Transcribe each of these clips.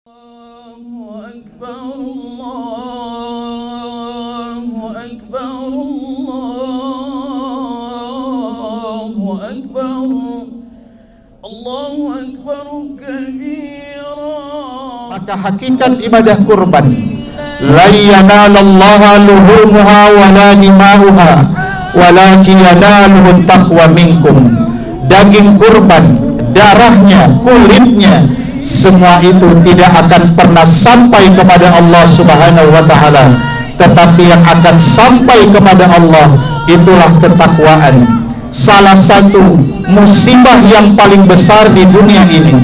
الله أكبر الله أكبر الله أكبر الله أكبر كبيرا. Maka hakikat ibadah kurban, la yanalallaha luhumuha wala dima'uha walakin yanaluhu taqwa minkum. Daging kurban, darahnya, kulitnya, semua itu tidak akan pernah sampai kepada Allah Subhanahu wa taala, tetapi yang akan sampai kepada Allah itulah ketakwaan. Salah satu musibah yang paling besar di dunia ini,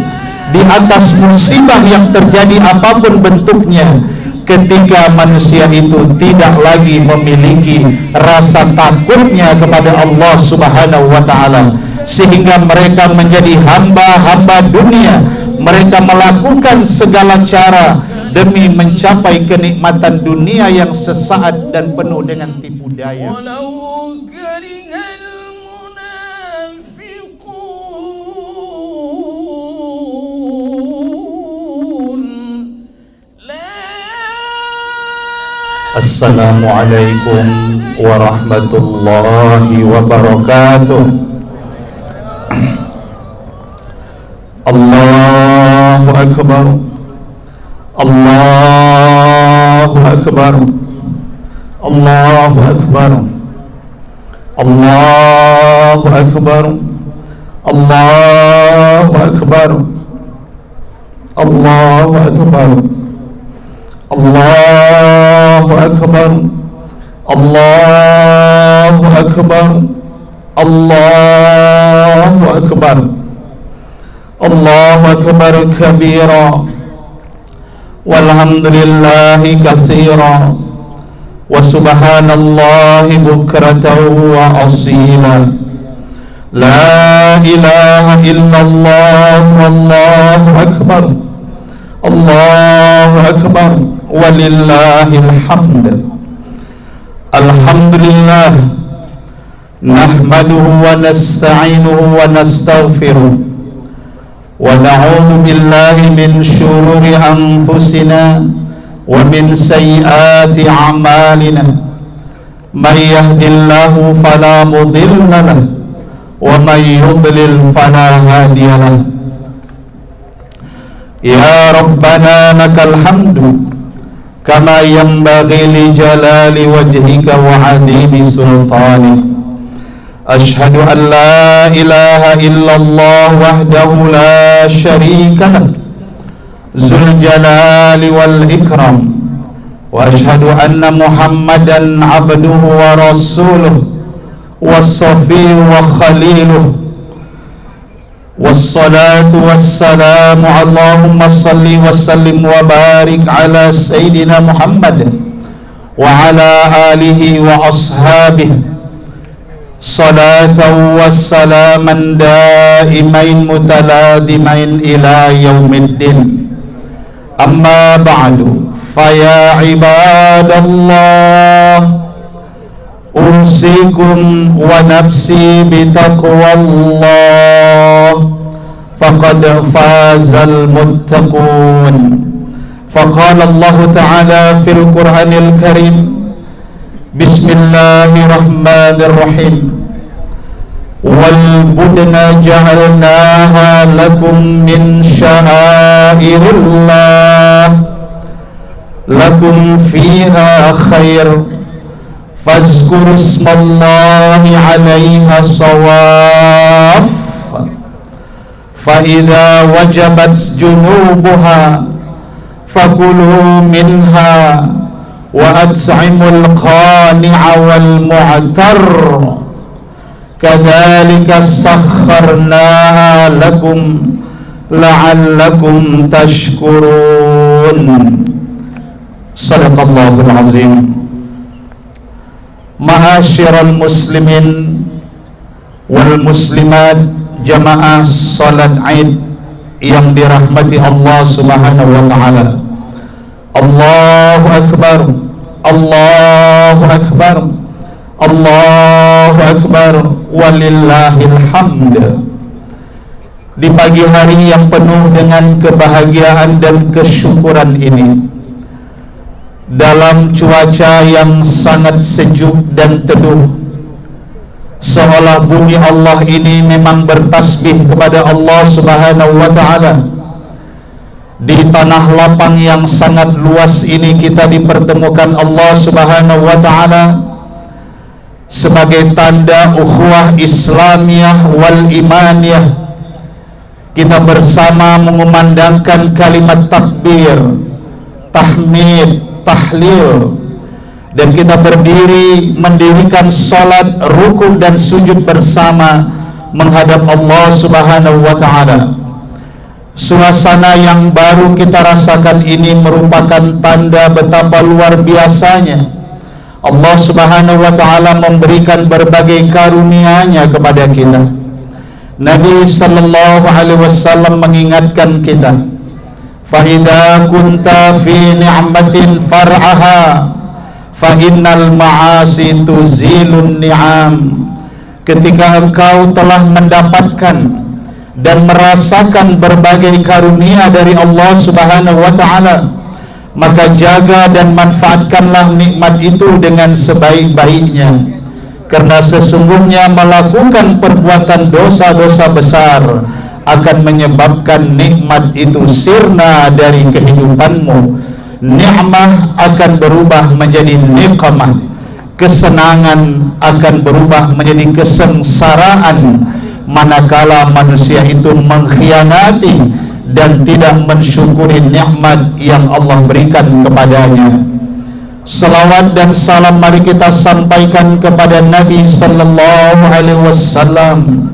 di atas musibah yang terjadi apapun bentuknya, ketika manusia itu tidak lagi memiliki rasa takutnya kepada Allah Subhanahu wa taala, sehingga mereka menjadi hamba-hamba dunia. Mereka melakukan segala cara demi mencapai kenikmatan dunia yang sesaat dan penuh dengan tipu daya. Assalamualaikum warahmatullahi wabarakatuh. Allahu Akbar, Allahu Akbar, Allahu Akbar, Allahu Akbar, Allahu Akbar, Allahu Akbar, Allahu Akbar, Allahu Akbar, Allahu Akbar, Allahu Akbar kabira, walhamdulillahi katsira, wa subhanallahi bukratan wa asila. La ilaha illallah, wallahu akbar, Allahu akbar, walillahil hamd. Alhamdulillah, nahmaduhu wa nasta'inuhu wa nastaghfiruh, wa na'udzu billahi min syururi anfusina wa min sayyiati a'malina. May yahdihillahu fala mudilla lahu wa may yudlil fala hadiya lahu. Ya Rabbana lakal hamdu kama yanbaghi li jalali wajhika wa 'azimi sultanik. Ashhadu an la ilaha illallah wahdahu la syarika lah, Zul jalali wal ikram, wa ashhadu anna Muhammadan abduhu wa rasuluh, was-safiyyuhu wa khaliluh. Wassalatu wassalamu Allahumma salli wa sallim wa barik ala Sayyidina Muhammad wa ala alihi wa ashabihi salatan wassalaman daimain mutaladimain ila yaumiddin. Amma ba'du, faya ibadallah, usikum wa nafsi bitaqwallah, faqad fazal muttaqun. Faqala Allah ta'ala fil Qur'anil Karim, Bismillahirrahmanirrahim, wal budna ja'alnaha lakum min sya'airillah, lakum fiha khair, fazkuru ismallahi 'alaiha shawaf, fa idza wajabat junubuha fakulu minha wa at'imul qani'a wal mu'tar, kadzalika sakharnaha lakum la'allakum tashkurun. Shadaqallahul azim. Ma'asyiral muslimin wal muslimat, jamaah salat Id yang dirahmati Allah Subhanahu wa taala. Allahu akbar, Allahu akbar, Allahu akbar, walillahil hamd. di pagi hari yang penuh dengan kebahagiaan dan kesyukuran ini, dalam cuaca yang sangat sejuk dan teduh, seolah bumi Allah ini memang bertasbih kepada Allah Subhanahu wa ta'ala. Di tanah lapang yang sangat luas ini kita dipertemukan Allah Subhanahu wa ta'ala sebagai tanda ukhuwah Islamiyah wal imaniyah. Kita bersama mengumandangkan kalimat takbir, tahmid, tahlil, dan kita berdiri mendirikan salat, rukuk dan sujud bersama menghadap Allah Subhanahu wa ta'ala. Suasana yang baru kita rasakan ini merupakan tanda betapa luar biasanya Allah Subhanahu wa ta'ala memberikan berbagai karunia-Nya kepada kita. Nabi sallallahu alaihi wasallam mengingatkan kita, fa idza kunta fi ni'matin far'aha fa innal ma'asi tuzilun ni'am. Ketika engkau telah mendapatkan dan merasakan berbagai karunia dari Allah Subhanahu wa ta'ala, maka jaga dan manfaatkanlah nikmat itu dengan sebaik-baiknya, karena sesungguhnya melakukan perbuatan dosa-dosa besar akan menyebabkan nikmat itu sirna dari kehidupanmu. Nikmah akan berubah menjadi niqmah, kesenangan akan berubah menjadi kesengsaraan manakala manusia itu mengkhianati dan tidak mensyukuri nikmat yang Allah berikan kepadanya. Salawat dan salam mari kita sampaikan kepada Nabi sallallahu alaihi wasallam.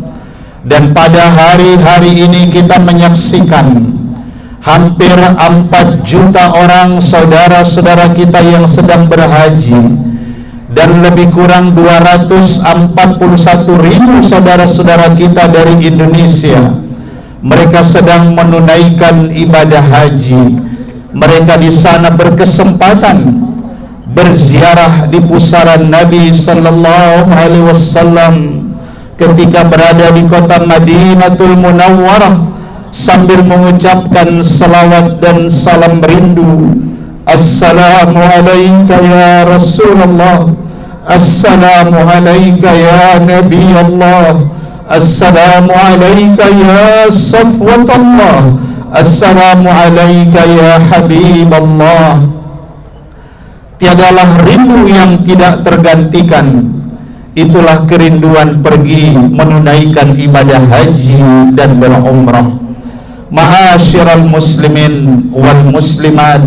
Dan pada hari-hari ini kita menyaksikan hampir 4 juta orang saudara-saudara kita yang sedang berhaji, dan lebih kurang 241.000 saudara-saudara kita dari Indonesia. Mereka sedang menunaikan ibadah haji. Mereka di sana berkesempatan berziarah di pusaran Nabi sallallahu alaihi wasallam ketika berada di kota Madinatul Munawwarah, sambil mengucapkan salawat dan salam rindu. Assalamu alayka ya Rasulullah, assalamu alayka ya Nabi Allah, assalamu alayka ya Safwatullah, assalamu alayka ya Habib Allah. Tiadalah rindu yang tidak tergantikan, itulah kerinduan pergi menunaikan ibadah haji dan berumrah. Ma'asyiral muslimin wal muslimat,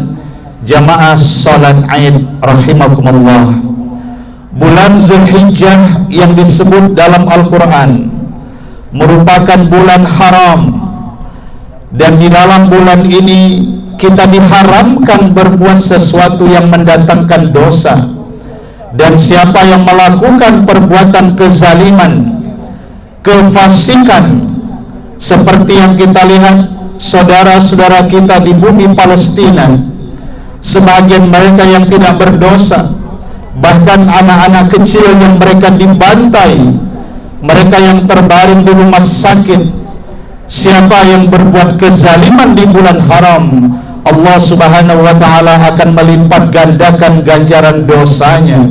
jamaah salat Aid rahimakumullah. Bulan Zulhijjah yang disebut dalam Al-Quran merupakan bulan haram, dan di dalam bulan ini kita diharamkan berbuat sesuatu yang mendatangkan dosa. Dan siapa yang melakukan perbuatan kezaliman, kefasikan, seperti yang kita lihat saudara-saudara kita di bumi Palestina, sebagian mereka yang tidak berdosa, bahkan anak-anak kecil yang mereka dibantai, mereka yang terbaring di rumah sakit. Siapa yang berbuat kezaliman di bulan haram, Allah Subhanahu wa ta'ala akan melipat gandakan ganjaran dosanya.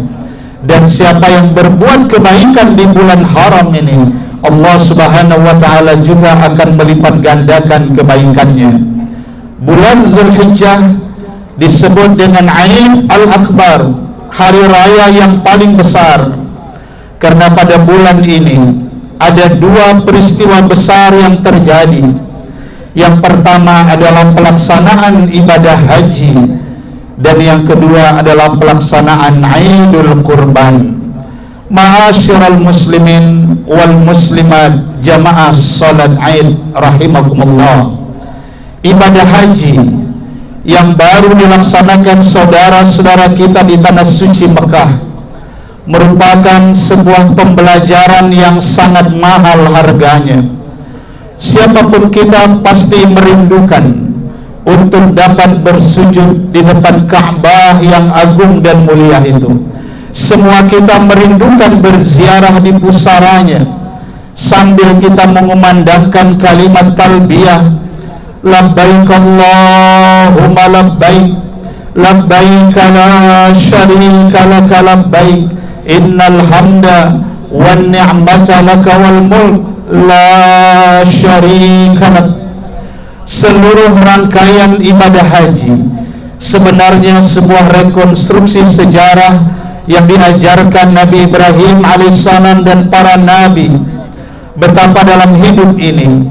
Dan siapa yang berbuat kebaikan di bulan haram ini, Allah Subhanahu wa ta'ala juga akan melipat gandakan kebaikannya. Bulan Zulhijjah disebut dengan Aid Al-Akbar, hari raya yang paling besar, karena pada bulan ini ada 2 peristiwa besar yang terjadi. Yang pertama adalah pelaksanaan ibadah haji, dan yang kedua adalah pelaksanaan Aidul Qurban. Ma'asyiral muslimin wal muslimat, jamaah salat Aid rahimakumullah. Ibadah haji yang baru dilaksanakan saudara-saudara kita di tanah suci Mekah merupakan sebuah pembelajaran yang sangat mahal harganya. Siapapun kita pasti merindukan untuk dapat bersujud di depan Ka'bah yang agung dan mulia itu. Semua kita merindukan berziarah di pusaranya. sambil kita mengumandangkan kalimat talbiyah, labbaik Allahumma labbaik, labbaik la syarika laka labbaik, innal hamda wan ni'mata laka wal mulk la syarika lak. Seluruh rangkaian ibadah haji sebenarnya sebuah rekonstruksi sejarah yang diajarkan Nabi Ibrahim alaihissalam dan para nabi, betapa dalam hidup ini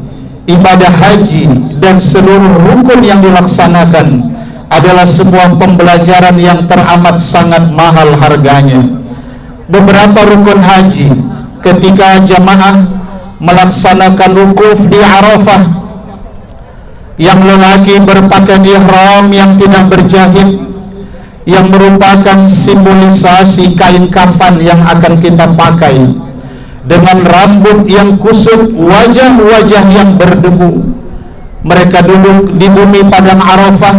ibadah haji dan seluruh rukun yang dilaksanakan adalah sebuah pembelajaran yang teramat sangat mahal harganya. Beberapa rukun haji ketika jamaah melaksanakan wukuf di Arafah, yang lelaki berpakaian ihram yang tidak berjahit, yang merupakan simbolisasi kain kafan yang akan kita pakai, dengan rambut yang kusut, wajah-wajah yang berdebu. Mereka duduk di bumi padang Arafah,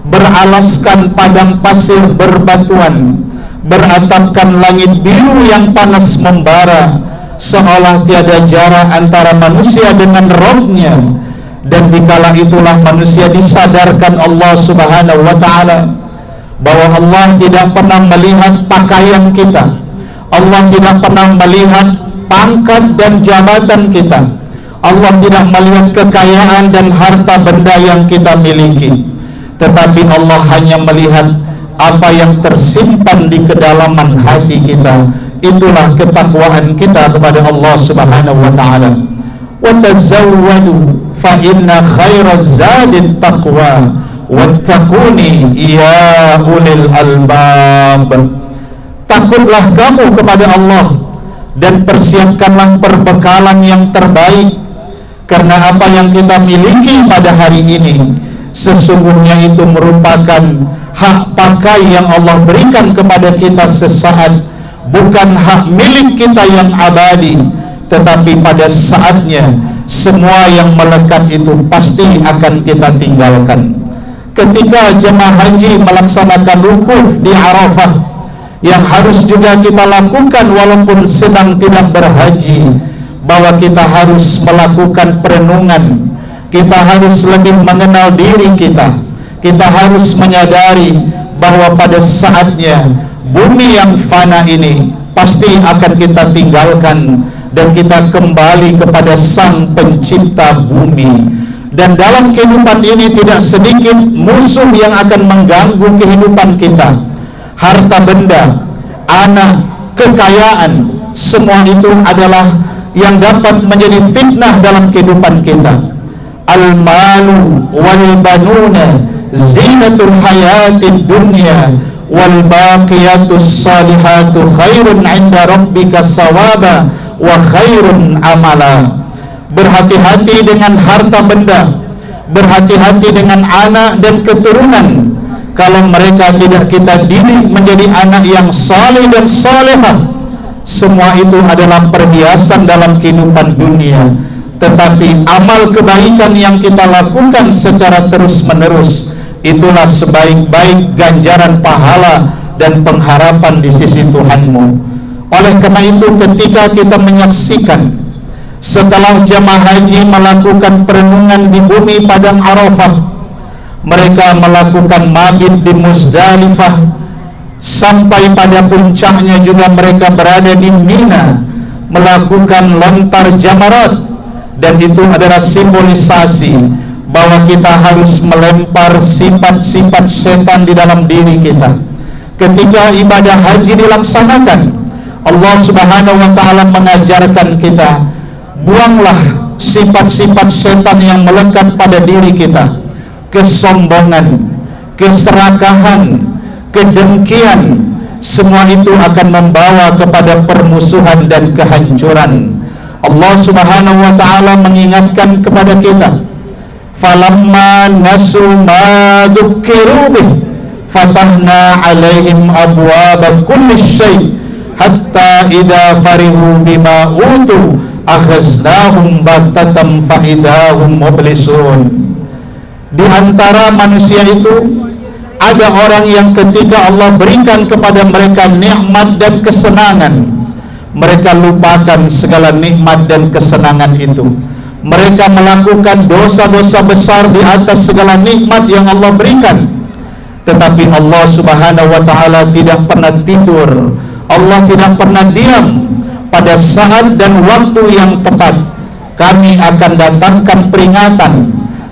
beralaskan padang pasir berbatuan, beratapkan langit biru yang panas membara, seolah tiada jarak antara manusia dengan Rabb-Nya. Dan dikala itulah manusia disadarkan Allah Subhanahu wa ta'ala bahwa Allah tidak pernah melihat pakaian kita, Allah tidak pernah melihat pangkat dan jabatan kita, Allah tidak melihat kekayaan dan harta benda yang kita miliki, tetapi Allah hanya melihat apa yang tersimpan di kedalaman hati kita. Itulah ketakwaan kita kepada Allah Subhanahu wa ta'ala. Wa tazawwadu fa inna khairaz zadit taqwa wattaquni ya ulil albab. Takutlah kamu kepada Allah dan persiapkanlah perbekalan yang terbaik, karena apa yang kita miliki pada hari ini sesungguhnya itu merupakan hak pakai yang Allah berikan kepada kita sesaat, bukan hak milik kita yang abadi. Tetapi pada saatnya semua yang melekat itu pasti akan kita tinggalkan. Ketika jemaah haji melaksanakan wukuf di Arafah, yang harus juga kita lakukan walaupun sedang tidak berhaji, bahwa kita harus melakukan perenungan, kita harus lebih mengenal diri kita, kita harus menyadari bahwa pada saatnya bumi yang fana ini pasti akan kita tinggalkan dan kita kembali kepada Sang Pencipta bumi. Dan dalam kehidupan ini tidak sedikit musuh yang akan mengganggu kehidupan kita. Harta benda, anak, kekayaan, semua itu adalah yang dapat menjadi fitnah dalam kehidupan kita. Al-malu wal banuna zinatul hayatid dunya wal baqiyatus salihatu khairun 'inda rabbika sawaba wa khairun amala. Berhati-hati dengan harta benda, berhati-hati dengan anak dan keturunan. Kalau mereka tidak kita didik menjadi anak yang saleh dan salehah, semua itu adalah perhiasan dalam kehidupan dunia. Tetapi amal kebaikan yang kita lakukan secara terus-menerus, itulah sebaik-baik ganjaran pahala dan pengharapan di sisi Tuhanmu. Oleh karena itu, ketika kita menyaksikan setelah jemaah haji melakukan perenungan di bumi padang Arafah, mereka melakukan mabit di Muzdalifah, sampai pada puncaknya juga mereka berada di Mina melakukan lontar jamarat. Dan itu adalah simbolisasi bahwa kita harus melempar sifat-sifat setan di dalam diri kita. Ketika ibadah haji dilaksanakan, Allah Subhanahu wa ta'ala mengajarkan kita, buanglah sifat-sifat setan yang melekat pada diri kita. Kesombongan, keserakahan, kedengkian, semua itu akan membawa kepada permusuhan dan kehancuran. Allah Subhanahu wa ta'ala mengingatkan kepada kita, falamma nasu ma dzukkiru bih fatahna alaihim abwaaba kulli syai' hatta idza farihu bima utu akhaznahum baghtatan fa idahum mublisun. Di antara manusia itu ada orang yang ketika Allah berikan kepada mereka nikmat dan kesenangan, mereka lupakan segala nikmat dan kesenangan itu. Mereka melakukan dosa-dosa besar di atas segala nikmat yang Allah berikan. Tetapi Allah Subhanahu wa ta'ala tidak pernah tidur, Allah tidak pernah diam. Pada saat dan waktu yang tepat kami akan datangkan peringatan.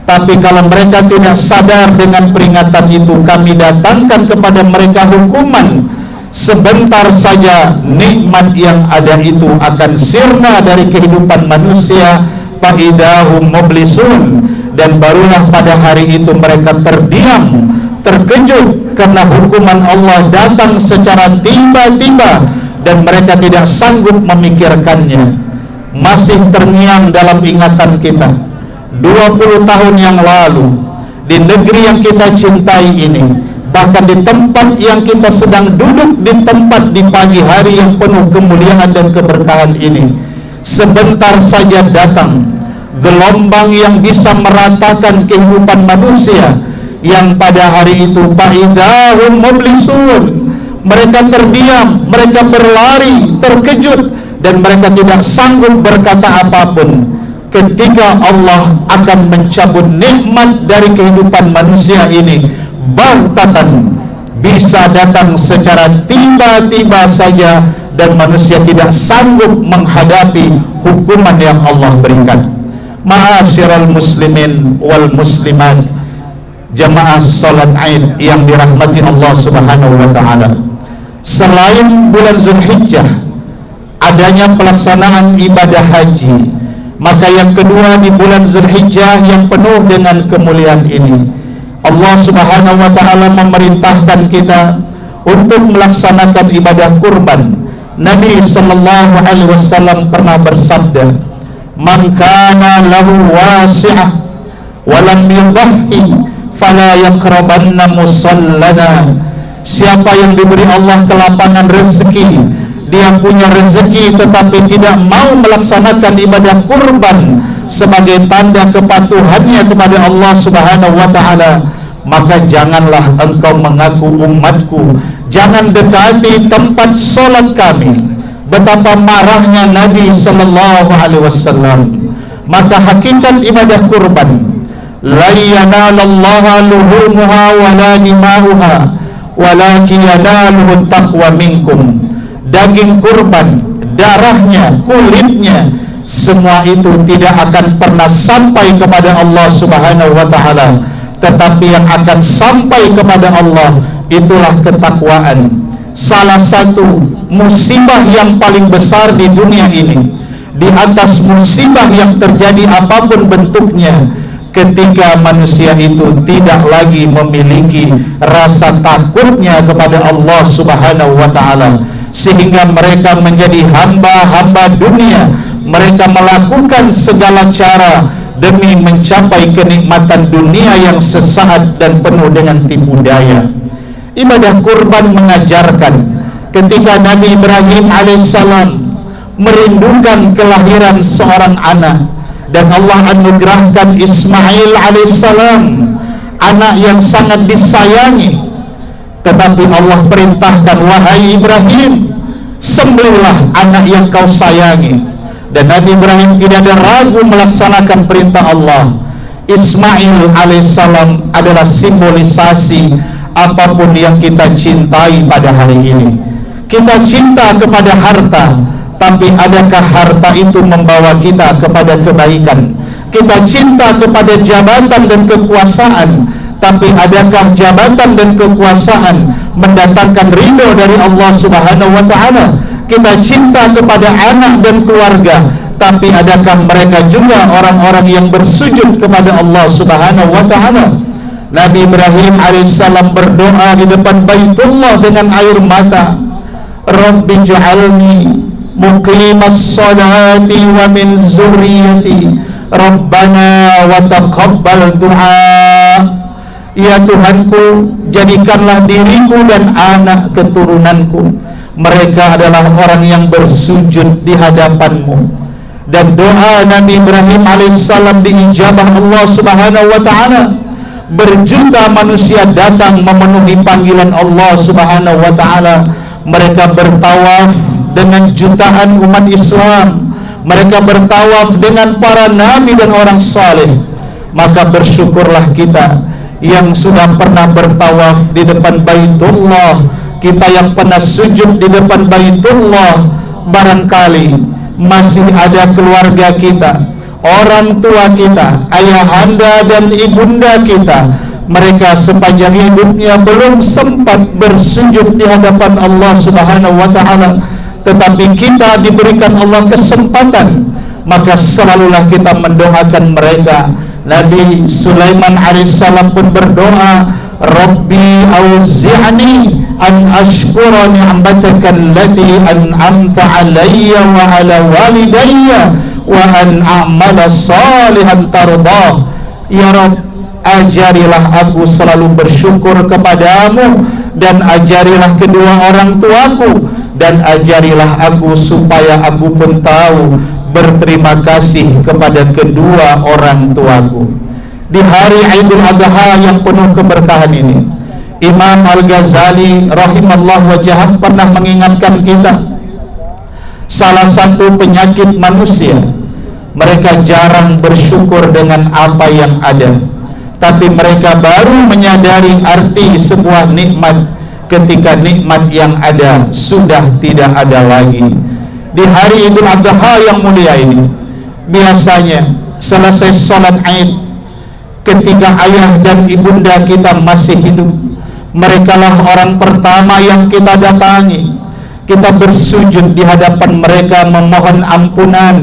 Tapi kalau mereka tidak sadar dengan peringatan itu, kami datangkan kepada mereka hukuman. Sebentar saja nikmat yang ada itu akan sirna dari kehidupan manusia. Fa'idahum mublisun, dan barulah pada hari itu mereka terdiam, terkejut karena hukuman Allah datang secara tiba-tiba dan mereka tidak sanggup memikirkannya. Masih terngiang dalam ingatan kita 20 tahun yang lalu di negeri yang kita cintai ini, bahkan di tempat yang kita sedang duduk, di tempat di pagi hari yang penuh kemuliaan dan keberkahan ini, sebentar saja datang gelombang yang bisa meratakan kehidupan manusia, yang pada hari itu fa'idahum mublisun, mereka terdiam, mereka berlari, terkejut, dan mereka tidak sanggup berkata apapun ketika Allah akan mencabut nikmat dari kehidupan manusia ini. Baghtatan, bisa datang secara tiba-tiba saja, dan manusia tidak sanggup menghadapi hukuman yang Allah berikan. Ma'asyiral muslimin wal muslimat, jamaah salat Aid yang dirahmati Allah Subhanahu wa ta'ala, selain bulan Zulhijjah adanya pelaksanaan ibadah haji, maka yang kedua di bulan Zulhijjah yang penuh dengan kemuliaan ini, Allah Subhanahu wa ta'ala memerintahkan kita untuk melaksanakan ibadah kurban. Nabi sallallahu alaihi wasallam pernah bersabda, "Man kana lahu wasi'ah wa lam yudhhi fala yaqrabanna musallana." Siapa yang diberi Allah kelapangan rezeki, dia punya rezeki tetapi tidak mau melaksanakan ibadah kurban sebagai tanda kepatuhannya kepada Allah Subhanahu wa ta'ala, maka janganlah engkau mengaku umatku, jangan dekati tempat solat kami. Betapa marahnya Nabi sallallahu alaihi wasallam. Maka hakikat ibadah kurban, la yanalallaha luhumuha wala dima'uha walakin yanaluhu taqwa minkum. Daging kurban, darahnya, kulitnya, semua itu tidak akan pernah sampai kepada Allah Subhanahu wa ta'ala, tetapi yang akan sampai kepada Allah itulah ketakwaan. Salah satu musibah yang paling besar di dunia ini, di atas musibah yang terjadi apapun bentuknya, ketika manusia itu tidak lagi memiliki rasa takutnya kepada Allah Subhanahu wa ta'ala, sehingga mereka menjadi hamba-hamba dunia. Mereka melakukan segala cara demi mencapai kenikmatan dunia yang sesaat dan penuh dengan tipu daya. Ibadah kurban mengajarkan ketika Nabi Ibrahim alaihissalam merindukan kelahiran seorang anak, dan Allah anugerahkan Ismail alaihissalam, anak yang sangat disayangi. Tetapi Allah perintahkan, wahai Ibrahim, sembelihlah anak yang kau sayangi. Dan Nabi Ibrahim tidak ada ragu melaksanakan perintah Allah. Ismail alaihissalam adalah simbolisasi apapun yang kita cintai pada hari ini. Kita cinta kepada harta, tapi adakah harta itu membawa kita kepada kebaikan? Kita cinta kepada jabatan dan kekuasaan, tapi adakah jabatan dan kekuasaan mendatangkan ridho dari Allah Subhanahu wa ta'ala? Kita cinta kepada anak dan keluarga, tapi adakah mereka juga orang-orang yang bersujud kepada Allah Subhanahu wa ta'ala? Nabi Ibrahim alaihissalam berdoa di depan Baitullah dengan air mata, Rabbi ja'alni muqimas salati wa min zurriyati Rabbana wa taqabbal du'a. Ya Tuhanku, jadikanlah diriku dan anak keturunanku, mereka adalah orang yang bersujud di hadapan-Mu. Dan doa Nabi Ibrahim alaihissalam diijabah Allah Subhanahu wa ta'ala. Berjuta manusia datang memenuhi panggilan Allah Subhanahu wa ta'ala. Mereka bertawaf dengan jutaan umat Islam, mereka bertawaf dengan para nabi dan orang saleh. Maka bersyukurlah kita yang sudah pernah bertawaf di depan Baitullah, kita yang pernah sujud di depan Baitullah. Barangkali masih ada keluarga kita, orang tua kita, ayahanda dan ibunda kita, mereka sepanjang hidupnya belum sempat bersujud di hadapan Allah Subhanahu wa ta'ala, tetapi kita diberikan Allah kesempatan, maka selalulah kita mendoakan mereka. Nabi Sulaiman alaihissalam pun berdoa, Rabbi auzi'ni an ashkura ni'mataka allati an'amta alayya wa ala walidayya wa an a'mala salihan tardah. Ya Rabb, ajarilah aku selalu bersyukur kepadamu, dan ajarilah kedua orang tuaku, dan ajarilah aku supaya aku pun tahu berterima kasih kepada kedua orang tuaku. Di hari Idul Adha yang penuh keberkahan ini, Imam Al-Ghazali rahimallahu wajhah pernah mengingatkan kita, salah satu penyakit manusia, mereka jarang bersyukur dengan apa yang ada, tapi mereka baru menyadari arti sebuah nikmat ketika nikmat yang ada sudah tidak ada lagi. Di hari Idul Adha yang mulia ini, biasanya selesai sholat Id, ketika ayah dan ibunda kita masih hidup, merekalah orang pertama yang kita datangi. Kita bersujud di hadapan mereka, memohon ampunan,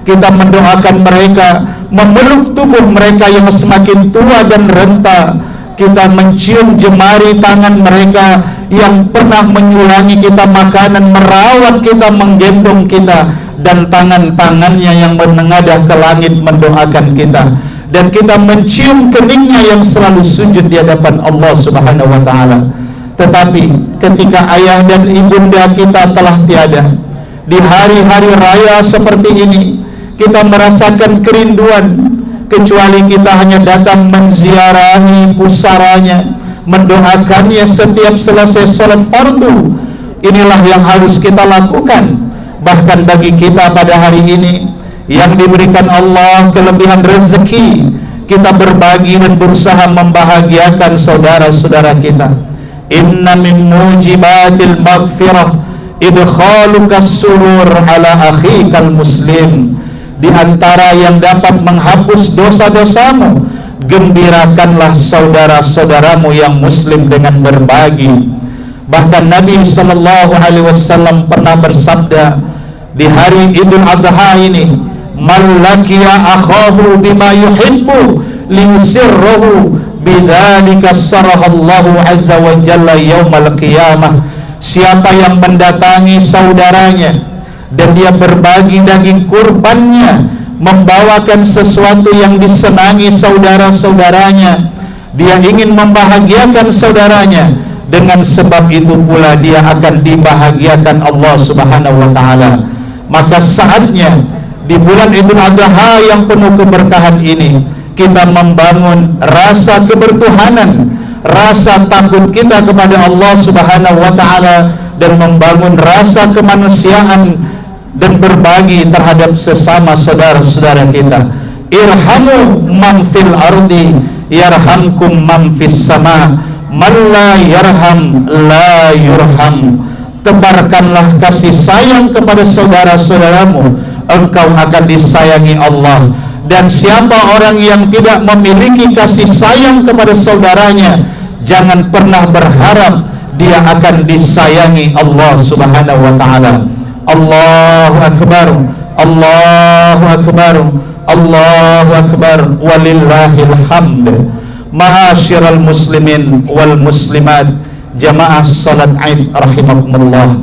kita mendoakan mereka, memeluk tubuh mereka yang semakin tua dan renta, kita mencium jemari tangan mereka yang pernah menyulangi kita makanan, merawat kita, menggendong kita, dan tangan-tangannya yang menengadah ke langit mendoakan kita, dan kita mencium keningnya yang selalu sujud di hadapan Allah Subhanahu wa ta'ala. Tetapi ketika ayah dan ibunda kita telah tiada, di hari-hari raya seperti ini, kita merasakan kerinduan, kecuali kita hanya datang menziarahi pusaranya, mendoakannya setiap selesai sholat fardu. Inilah yang harus kita lakukan. Bahkan bagi kita pada hari ini yang diberikan Allah kelebihan rezeki, kita berbagi dan berusaha membahagiakan saudara-saudara kita. Inna min mujibatil maghfirah idkhaluka surur ala akhikal muslim. Di antara yang dapat menghapus dosa-dosamu, gembirakanlah saudara-saudaramu yang muslim dengan berbagi. Bahkan Nabi sallallahu alaihi wasallam pernah bersabda di hari Idul Adha ini, "Man laqiya akhahu bima yuhibbu liyusirruhu bidzalika sarahallahu azza wa jalla yaumal qiyamah." Siapa yang mendatangi saudaranya dan dia berbagi daging kurbannya, membawakan sesuatu yang disenangi saudara-saudaranya, dia ingin membahagiakan saudaranya, dengan sebab itu pula dia akan dibahagiakan Allah Subhanahu wa ta'ala. Maka saatnya di bulan Idul Adha yang penuh keberkahan ini, kita membangun rasa kebertuhanan, rasa takut kita kepada Allah Subhanahu wa ta'ala, dan membangun rasa kemanusiaan dan berbagi terhadap sesama saudara-saudara kita. Irhamu man fil ardi yarhamkum man fis sama, man la yarham la yurham. Tebarkanlah kasih sayang kepada saudara-saudaramu, engkau akan disayangi Allah. Dan siapa orang yang tidak memiliki kasih sayang kepada saudaranya, jangan pernah berharap dia akan disayangi Allah Subhanahu wa ta'ala. Allahu Akbar, Allahu Akbar, Allahu Akbar, walillahil hamd. Ma'asyiral muslimin wal muslimat, jamaah salat Id rahimakumullah.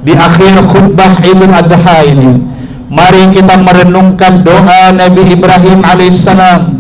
Di akhir khutbah Idul Adha ini, mari kita merenungkan doa Nabi Ibrahim alaihissalam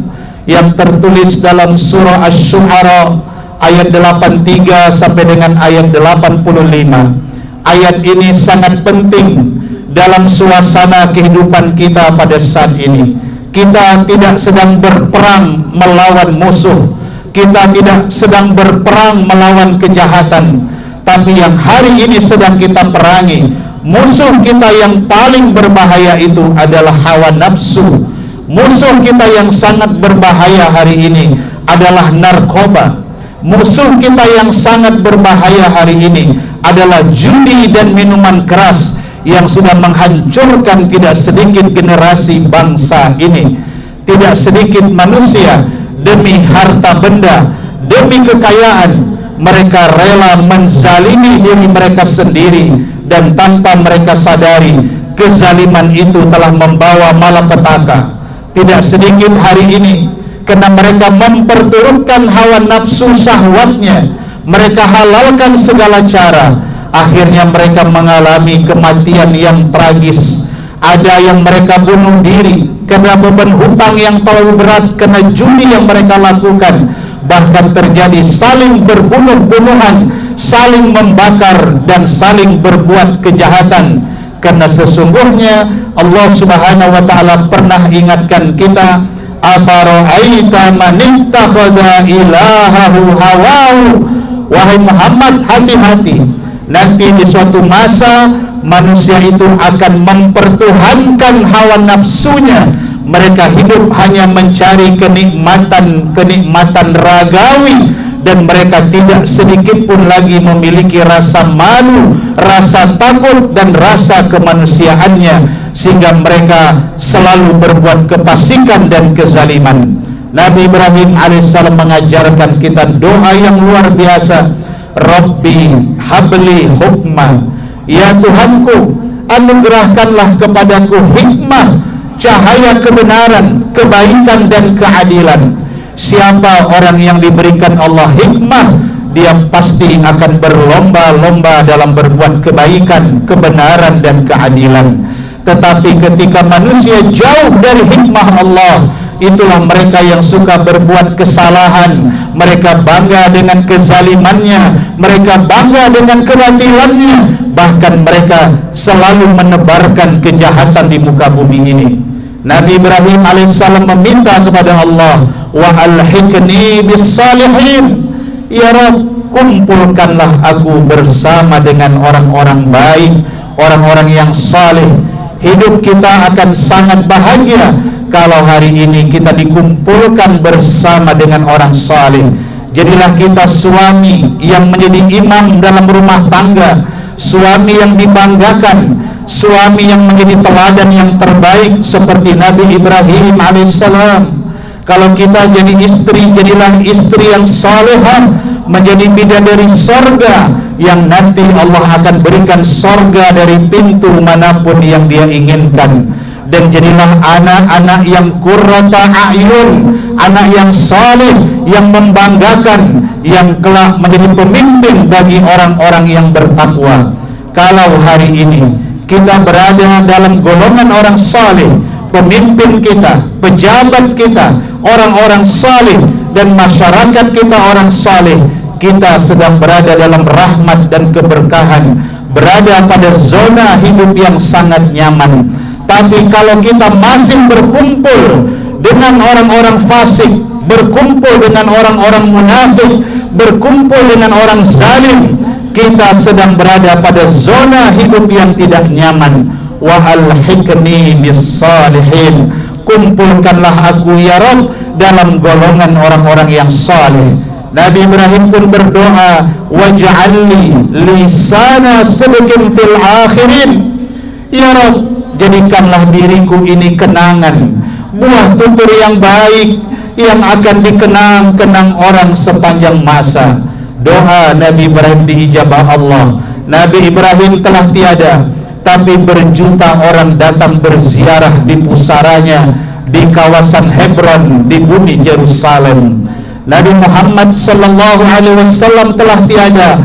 yang tertulis dalam surah Asy-Syu'ara ayat 83 sampai dengan ayat 85. Ayat ini sangat penting dalam suasana kehidupan kita pada saat ini. Kita tidak sedang berperang melawan musuh, kita tidak sedang berperang melawan kejahatan, tapi yang hari ini sedang kita perangi Musuh kita yang paling berbahaya itu adalah hawa nafsu. Musuh kita yang sangat berbahaya hari ini adalah narkoba. Musuh kita yang sangat berbahaya hari ini adalah judi dan minuman keras yang sudah menghancurkan tidak sedikit generasi bangsa ini. Tidak sedikit manusia demi harta benda, demi kekayaan, mereka rela menzalimi diri mereka sendiri, dan tanpa mereka sadari kezaliman itu telah membawa malapetaka. Tidak sedikit hari ini karena mereka memperturutkan hawa nafsu syahwatnya, mereka halalkan segala cara, akhirnya mereka mengalami kematian yang tragis. Ada yang mereka bunuh diri karena beban hutang yang terlalu berat karena judi yang mereka lakukan. Bahkan terjadi saling berbunuh-bunuhan, saling membakar dan saling berbuat kejahatan. Karena sesungguhnya Allah Subhanahu wa taala pernah ingatkan kita, afara'aita man ittakhadha ilahahu hawahu. Wahai Muhammad, hati-hati, nanti di suatu masa manusia itu akan mempertuhankan hawa nafsunya. Mereka hidup hanya mencari kenikmatan ragawi, dan mereka tidak sedikit pun lagi memiliki rasa malu, rasa takut, dan rasa kemanusiaannya, sehingga mereka selalu berbuat kefasikan dan kezaliman. Nabi Ibrahim alaihissalam mengajarkan kita doa yang luar biasa. Rabbi habli hukma, ya Tuhanku, anugerahkanlah kepadaku hikmah, cahaya kebenaran, kebaikan dan keadilan. Siapa orang yang diberikan Allah hikmah, dia pasti akan berlomba-lomba dalam berbuat kebaikan, kebenaran dan keadilan. Tetapi ketika manusia jauh dari hikmah Allah, itulah mereka yang suka berbuat kesalahan. Mereka bangga dengan kezalimannya, mereka bangga dengan kebatilannya, bahkan mereka selalu menebarkan kejahatan di muka bumi ini. Nabi Ibrahim alaihissalam meminta kepada Allah, wa alhiqni bis salihin, ya Rabb, kumpulkanlah aku bersama dengan orang-orang baik, orang-orang yang saleh. Hidup kita akan sangat bahagia kalau hari ini kita dikumpulkan bersama dengan orang saleh. Jadilah kita suami yang menjadi imam dalam rumah tangga, suami yang dibanggakan, suami yang menjadi teladan yang terbaik seperti Nabi Ibrahim alaihissalam. Kalau kita jadi istri, jadilah istri yang salehah, menjadi bidadari sorga yang nanti Allah akan berikan sorga dari pintu manapun yang dia inginkan. Dan jadilah anak-anak yang qurrata a'yun, anak yang saleh, yang membanggakan, yang kelak menjadi pemimpin bagi orang-orang yang bertakwa. Kalau hari ini kita berada dalam golongan orang saleh, pemimpin kita, pejabat kita, orang-orang saleh, dan masyarakat kita orang saleh, kita sedang berada dalam rahmat dan keberkahan, berada pada zona hidup yang sangat nyaman. Tapi kalau kita masih berkumpul dengan orang-orang fasik, berkumpul dengan orang-orang munafik, berkumpul dengan orang zalim, kita sedang berada pada zona hidup yang tidak nyaman. Wa alhiqni bis salihin, kumpulkanlah aku ya Rabb dalam golongan orang-orang yang saleh. Nabi Ibrahim pun berdoa, waj'alni lisana sidqin fil akhirin, ya Rabb, jadikanlah diriku ini kenangan, buah tutur yang baik yang akan dikenang-kenang orang sepanjang masa. Doa Nabi Ibrahim diijabah Allah. Nabi Ibrahim telah tiada, tapi berjuta orang datang berziarah di pusaranya, di kawasan Hebron, di bumi Yerusalem. Nabi Muhammad sallallahu alaihi wasallam telah tiada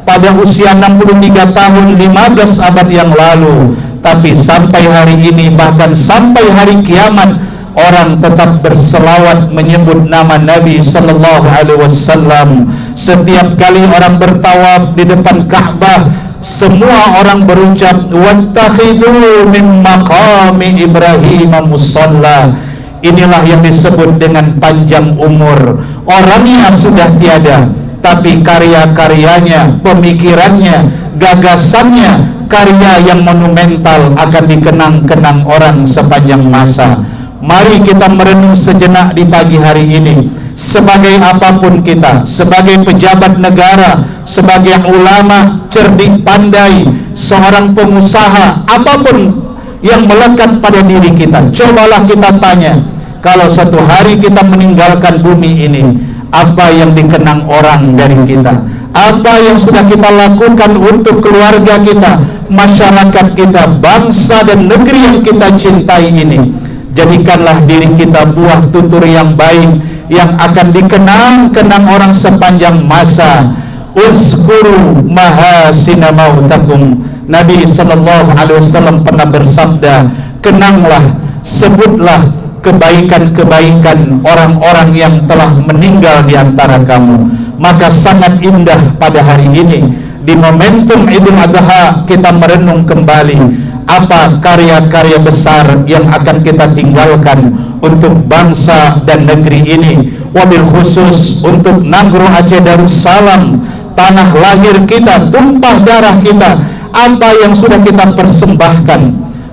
pada usia 63 tahun 15 abad yang lalu. Tapi sampai hari ini, bahkan sampai hari kiamat, orang tetap berselawat menyebut nama Nabi sallallahu alaihi wasallam. Setiap kali orang bertawaf di depan Ka'bah, semua orang berucap, wattakhidhu min maqami Ibrahim musalla. Inilah yang disebut dengan panjang umur. Orangnya sudah tiada, tapi karya-karyanya, pemikirannya, gagasannya karya yang monumental akan dikenang-kenang orang sepanjang masa. Mari kita merenung sejenak di pagi hari ini. Sebagai apapun kita, sebagai pejabat negara, sebagai ulama, cerdik pandai, seorang pengusaha, apapun yang melekat pada diri kita, cobalah kita tanya, kalau suatu hari kita meninggalkan bumi ini, apa yang dikenang orang dari kita? Apa yang sudah kita lakukan untuk keluarga kita, masyarakat kita, bangsa dan negeri yang kita cintai ini? Jadikanlah diri kita buah tutur yang baik yang akan dikenang-kenang orang sepanjang masa. Uzkuru mahasina mautakum. Nabi sallallahu alaihi wasallam pernah bersabda, kenanglah, sebutlah kebaikan-kebaikan orang-orang yang telah meninggal di antara kamu. Maka sangat indah pada hari ini, di momentum Idul Adha, kita merenung kembali apa karya-karya besar yang akan kita tinggalkan untuk bangsa dan negeri ini, wabil khusus untuk Nagro Aceh Darussalam, tanah lahir kita, tumpah darah kita. Apa yang sudah kita persembahkan,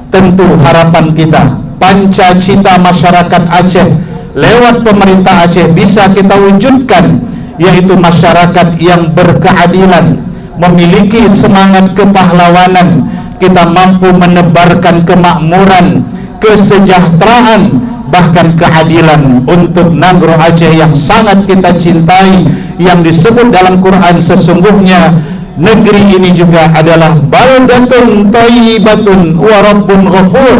tentu harapan kita, panca cita masyarakat Aceh lewat pemerintah Aceh bisa kita wujudkan, yaitu masyarakat yang berkeadilan, memiliki semangat kepahlawanan. Kita mampu menebarkan kemakmuran, kesejahteraan, bahkan keadilan untuk Nagro Aceh yang sangat kita cintai, yang disebut dalam Quran sesungguhnya negeri ini juga adalah baldatun thayyibatun wa rabbun ghafur.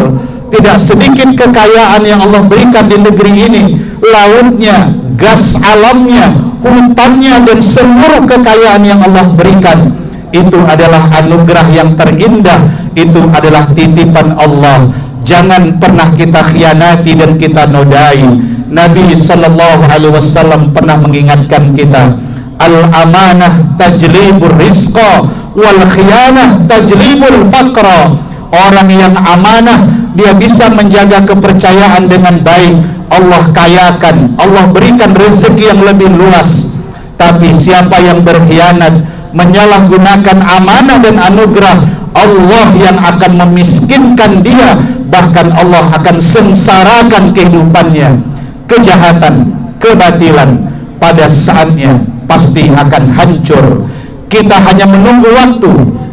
Tidak sedikit kekayaan yang Allah berikan di negeri ini, lautnya, gas alamnya, hutannya, dan seluruh kekayaan yang Allah berikan. Itu adalah anugerah yang terindah, itu adalah titipan Allah. Jangan pernah kita khianati dan kita nodai. Nabi sallallahu alaihi wasallam pernah mengingatkan kita, al-amanah tajlibur rizqa wal khianah tajlibul faqra. Orang yang amanah, dia bisa menjaga kepercayaan dengan baik, Allah kayakan, Allah berikan rezeki yang lebih luas. Tapi siapa yang berkhianat, menyalahgunakan amanah dan anugerah, Allah yang akan memiskinkan dia, bahkan Allah akan sengsarakan kehidupannya. Kejahatan, kebatilan pada saatnya pasti akan hancur. Kita hanya menunggu waktu.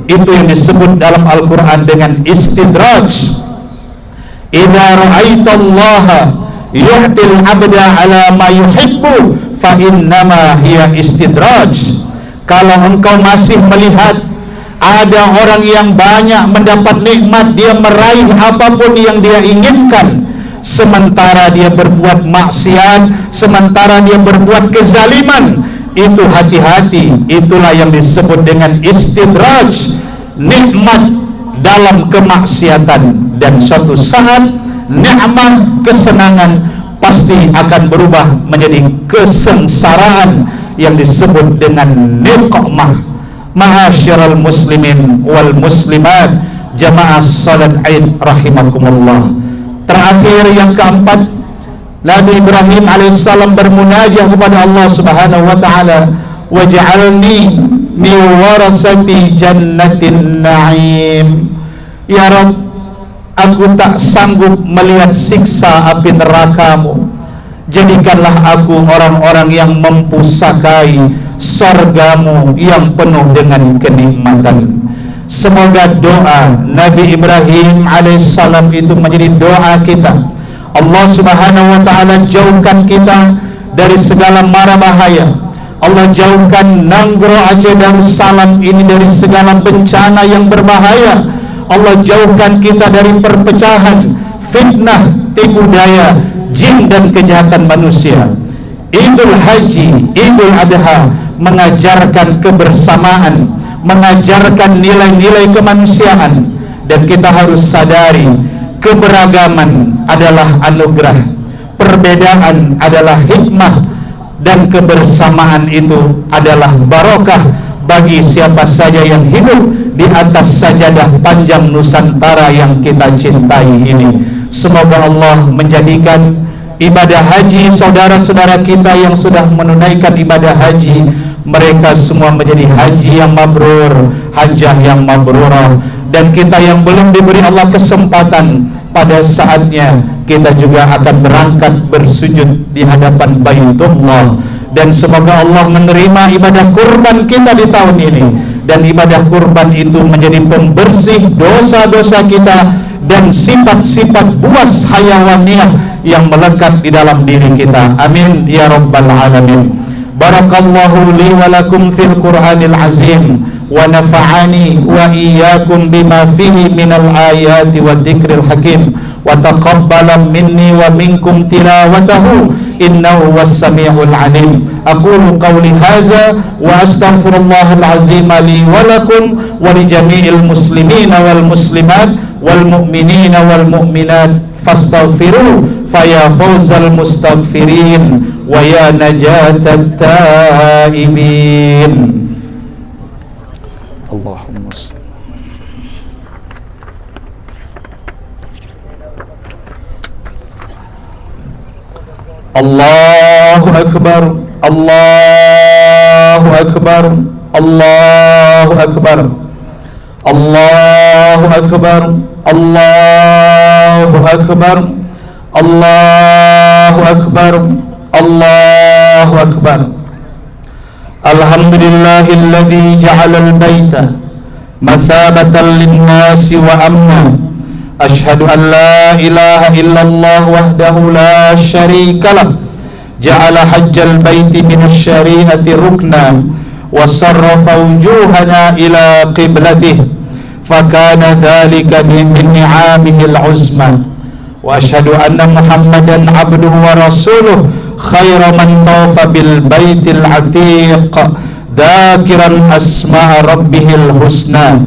Itu yang disebut dalam Al-Quran dengan istidraj. Idza ra'aitallaha yu'til 'abda 'ala ma yuhibbu fa innama hiya istidraj. Kalau engkau masih melihat ada orang yang banyak mendapat nikmat, dia meraih apapun yang dia inginkan, sementara dia berbuat maksiat, sementara dia berbuat kezaliman, itu hati-hati. Itulah yang disebut dengan istidraj, nikmat dalam kemaksiatan. Dan suatu saat nikmat, kesenangan pasti akan berubah menjadi kesengsaraan yang disebut dengan niqmah. Ma'asyiral muslimin wal muslimat, jamaah salat Aid rahimakumullah. Terakhir yang keempat, Nabi Ibrahim alaihissalam bermunajah kepada Allah Subhanahu wa taala, waj'alni min warasati jannatin na'im. Ya Rabb, aku tak sanggup melihat siksa api neraka-Mu. Jadikanlah aku orang-orang yang mempusakai surga-Mu yang penuh dengan kenikmatan. Semoga doa Nabi Ibrahim alaihissalam itu menjadi doa kita. Allah Subhanahu wa taala jauhkan kita dari segala mara bahaya. Allah jauhkan Nagro Aceh Darussalam ini dari segala bencana yang berbahaya. Allah jauhkan kita dari perpecahan, fitnah, tipu daya, jin dan kejahatan manusia. Idul Haji, Idul Adha mengajarkan kebersamaan, mengajarkan nilai-nilai kemanusiaan, dan kita harus sadari keberagaman adalah anugerah, perbedaan adalah hikmah, dan kebersamaan itu adalah barokah bagi siapa saja yang hidup di atas sajadah panjang Nusantara yang kita cintai ini. Semoga Allah menjadikan ibadah haji saudara-saudara kita yang sudah menunaikan ibadah haji, mereka semua menjadi haji yang mabrur, hajah yang mabrurah, Dan kita yang belum diberi Allah kesempatan, pada saatnya kita juga akan berangkat bersujud di hadapan Baitullah. Dan semoga Allah menerima ibadah kurban kita di tahun ini, dan ibadah kurban itu menjadi pembersih dosa-dosa kita dan sifat-sifat buas hayawaniah yang melekat di dalam diri kita. Amin ya rabbal alamin. Barakallahu li wa lakum fil Qur'anil azim, wa nafa'ani wa iyyakum bima fihi minal ayati wa dzikril hakim, wa taqabbala minni wa minkum tilawatahu innahu was-sami'ul alim. Aqulu qawli hadza wa astaghfirullahal azim li wa lakum wa li jami'il muslimina wal muslimat wal mu'minina wal mu'minat fastaghfiruhu faya fawzal mustaghfirin wa ya najatat taibin. Allahumma salli. Allahu akbar, Allahu akbar, Allahu akbar, Allahu akbar, Allahu akbar, Allahu akbar, Allahu akbar. Alhamdulillahilladzi ja'alal baita masabatan lin-nasi wa amna. Ashhadu an la ilaha illallah wahdahu la syarika lah. Ja'ala hajjal baiti minasy syari'ati rukna wa sarrafa wujuhana ila qiblatih. Fakana dzalika min ni'amihil uzma. Wa ashhadu anna Muhammadan abduhu wa rasuluh khairu man tawafa bil baitil atiq dzakiran asma rabbihil husna.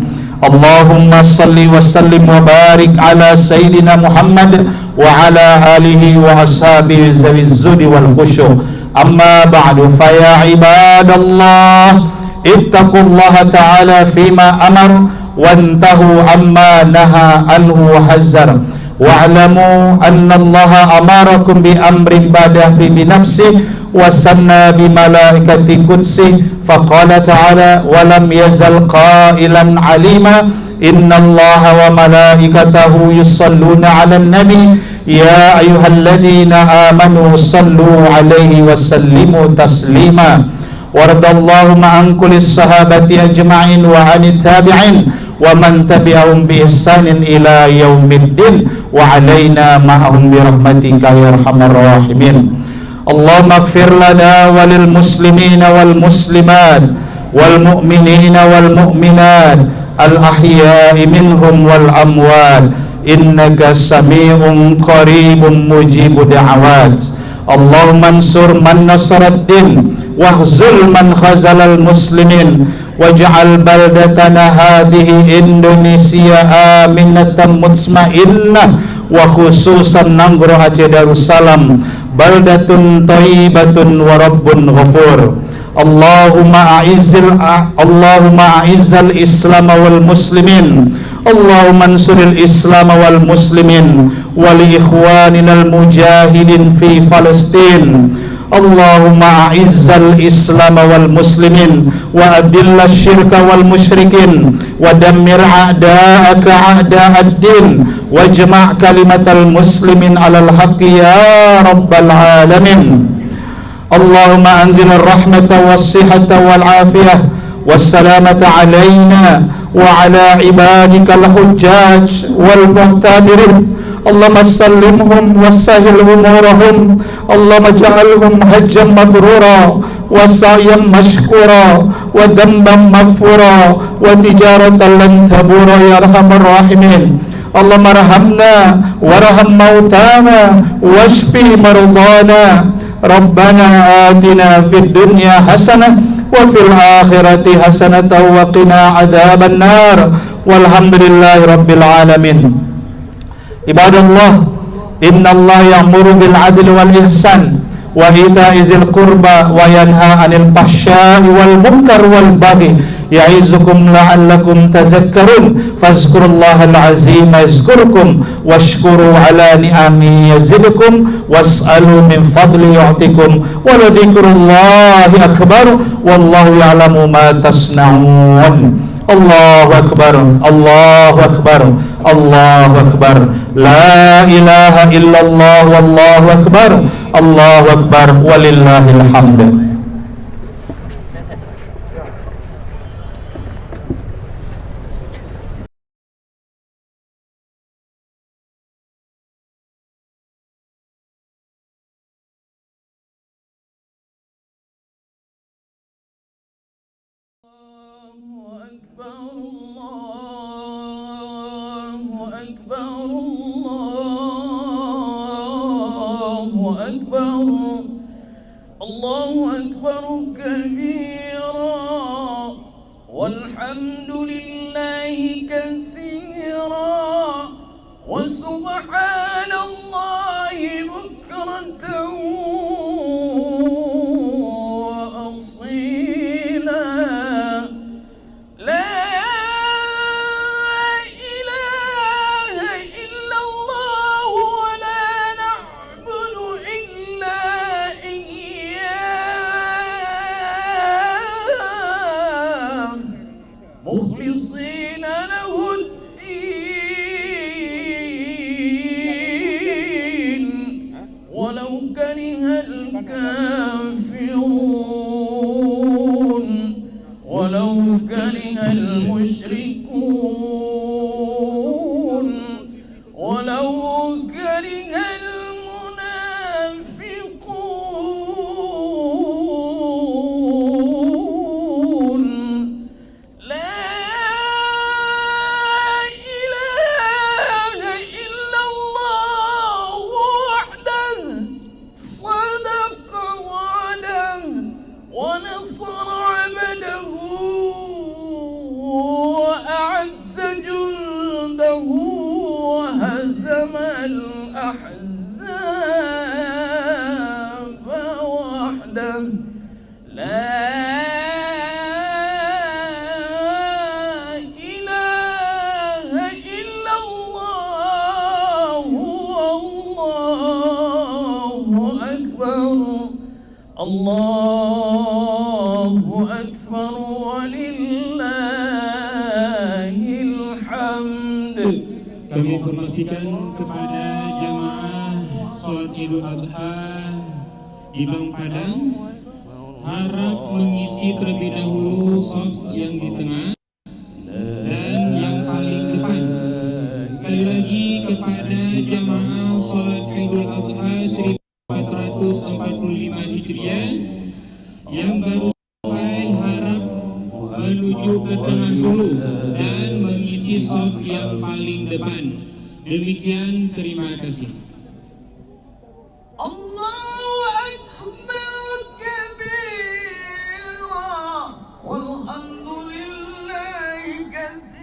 Allahumma salli wa sallim wa barik ala sayyidina Muhammad wa ala alihi wa ashabihi zawiz zudi wal khusyu'. Amma ba'du, fa ya ibadallah ittaqullaha ta'ala fima amar wantahu amma naha anhu wa hazzar. Wa'lamu anna allaha amarakum bi amrin bada'a fi binafsihi wa sanna bi malaikati qudsi faqala ta'ala wa lam yazal qailan alima inna allaha wa malaikatahu yusalluna 'alan nabi ya ayyuhalladzina amanu sallu 'alaihi wa sallimu taslima. Waradallahu ma'an kullis sahabati ajma'in wa 'anit tabi'in wa man tabi'ahum bi ihsanin ila yaumiddin wa 'alaina ma'ahum bi rahmatika ya arhamar rahimin. Allahumma ighfir lana wa lil muslimina wal muslimat wal mu'minina wal mu'minat al ahya'i minhum wal amwat innaka sami'un qaribun mujibud da'awat. Allahumma ansur man nasaraddin wahzul man khazalal muslimin waj'al baldatana hadhihi Indonesia aminatan mutma'innah wa khususan Nanggro Aceh Darussalam baldatun thayyibatun wa rabbun ghafur. Allahumma a'izzal Islam wal muslimin, Allahumma ansuril Islam wal muslimin wal ikhwaninal mujahidin fi Palestin. Allahumma a'izzal Islam wal muslimin wa adillash syirka wal musyrikin wa dammir a'da'aka a'da'ad din wajma' kalimatal muslimin 'alal haqqi ya rabbal alamin. Allahumma anzil ar-rahmata was-sihhata wal 'afiyah was-salamata 'alaina wa 'ala ibadikal hujjaj wal mu'tadirin. Allahumma sallimhum wa sahhil umurahum. Allahumma ja'alhum hajjan mabrura wa sa'yan mashkura wa dhanban maghfura wa tijaratan lan tabura ya arhamar rahimin. Allahumma arhamna warham mautana washfi mardana. Rabbana atina fid dunya hasanah wa fil akhirati hasanah wa qina adzaban nar. Walhamdulillahi rabbil alamin. Ibadallah, innallaha ya'muru bil adli wal ihsan wa ita'i dzil qurba wa yanha 'anil fahsya'i wal munkar wal baghi ya'izukum la'allakum tadhakkarun. Fazkurullahal azima yazkurkum washkuru 'ala ni'amihi yazidkum was'alu min fadli yu'tikum wa la dzikrullahi akbar wallahu ya'lamu ma tasna'un. Allahu Akbar, Allahu Akbar, Allahu Akbar. La ilaha illallah, wallahu akbar, Allahu Akbar, walillahil hamd. الله أكبر كبيرا والحمد لله كثيرا وسبحان الله بكرة وأصيلا لا إله إلا الله ولا نعبد إلا إياه مخلصين له الدين ولو كره الكافرون ولو كره المشركون ولو كره المنافقون لا إله إلا الله وحده صدق وعده ونصر عبده وأعز جنده وهزم الأحزاب وحده لا إله إلا الله والله أكبر الله أكبر ولله الحمد. Kami informasikan kepada jamaah sholat Idul Adha di Bang Padang, harap mengisi terlebih dahulu shaf yang di tengah dan yang paling depan. Sekali lagi kepada jamaah sholat Idul Adha 1445 Hijriah yang baru sampai, harap menuju ke tengah dulu dan mengisi shaf yang paling depan. Demikian, terima kasih. الله أكبر كبيرا والحمد لله كثيرا